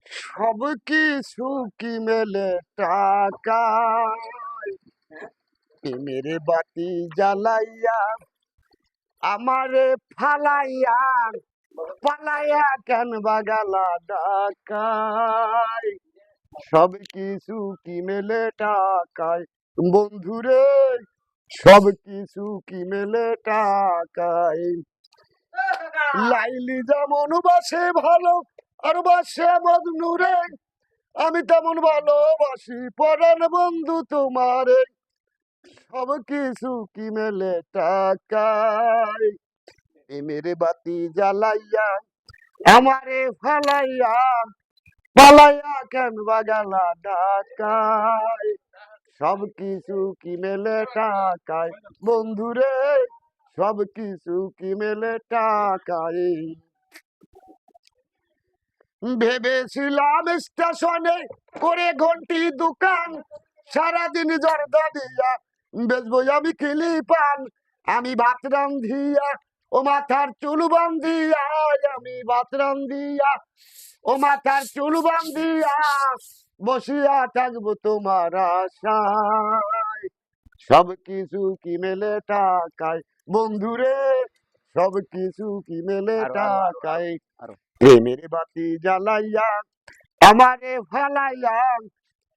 সব কিছু কি মেলে টাকায়? প্রেমের বাতি জ্বালাইয়া আমারে ফালাইয়া পালাইয়া কেন বাগালা ডাকায়? সব কিছু কি মেলে টাকায় বন্ধুরে, সব কিছু কি মেলে টাকায়। লাইলি যেমন বাসে ভালো আর বাসে মজনুরে, আমি তেমন ভালোবাসি পরাণ বন্ধু তোমারে। সব কিছু কি মেলে টাকায়? প্রেমের বাতি জ্বালাইয়া আমারে ফালাইয়া পালাইয়া কেন বাগালা ডাকায়? সব কিছু কি মেলে টাকায় বন্ধুরে, সব কিছু কি মেলে টাকায়। ভেবেছিলাম স্টেশনে করে ঘন্টি দোকান, সারাদিন জর্দা দিয়া বেচবো আমি কিলি পান। আমি ভাত রান্ধিয়া ও মাথার চুল বান্ধিয়া, আমি ভাত রান্ধিয়া ও মাথার চুল বান্ধিয়া বসিয়া থাকবো তোমার আশায়। সব কিছু কি মেলে টাকায় বন্ধুরে, সব কিছু কি মেলে টাকায়। প্রেমের বাতি জ্বালাইয়া আমারে ফালাইয়া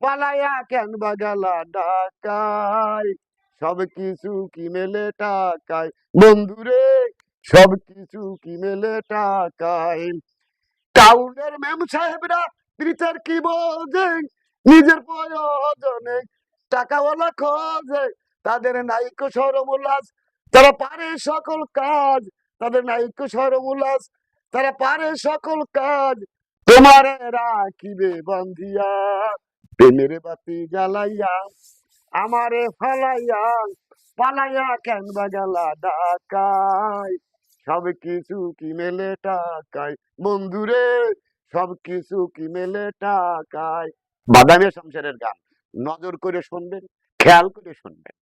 পালাইয়া কেন বাগালা ডাকায়? সব কিছু কি মেলে টাকায় বন্ধুরে, সব কিছু কি মেলে টাকায়। টাউনের মেম সাহেবরা পিরিতের কি বোঝে, নিজের প্রয়োজনে টাকাওয়ালা খোঁজে। তাদের নাইকো সরমুলাস, তারা পারে সকল কাজ। তাদের নাইকো সরমুলাস, তারা পারে সকল কাজ। তোমারে রাখিবে বান্ধিয়া প্রেমের বাতি জ্বালাইয়া আমারে ফালাইয়া পালাইয়া কেন বাগালা ডাকায়? সব কিছু কি মেলে টাকায় বন্ধুরে, সব কিছু কি মেলে টাকায়। বাদামি সংসারের গান নজর করে শুনবেন, খেয়াল করে শুনবেন।